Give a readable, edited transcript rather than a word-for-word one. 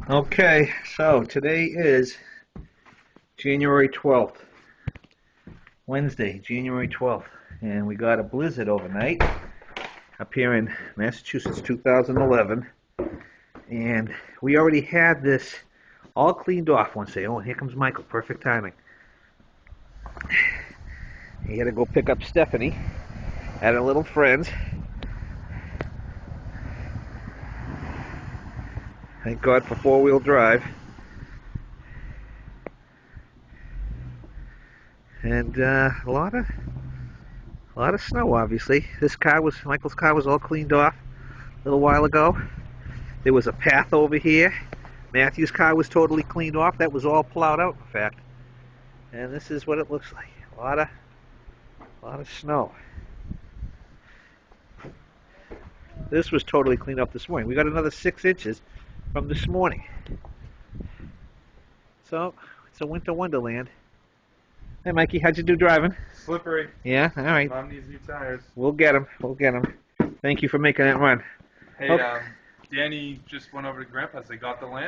Okay, so today is January 12th, Wednesday, January 12th, and we got a blizzard overnight up here in Massachusetts, 2011, and we already had this all cleaned off one day. Oh, and here comes Michael, perfect timing. He had to go pick up Stephanie at her little friend's. Thank God for four-wheel drive. And a lot of snow, obviously. Michael's car was all cleaned off a little while ago. There was a path over here. Matthew's car was totally cleaned off. That was all plowed out, in fact. And this is what it looks like. A lot of snow. This was totally cleaned up this morning. We got another 6 inches from this morning. So, it's a winter wonderland. Hey, Mikey, how'd you do driving? Slippery. Yeah? All right. Mom needs new tires. We'll get them. We'll get them. Thank you for making that run. Hey, Okay. Danny just went over to Grandpa's. They got the land.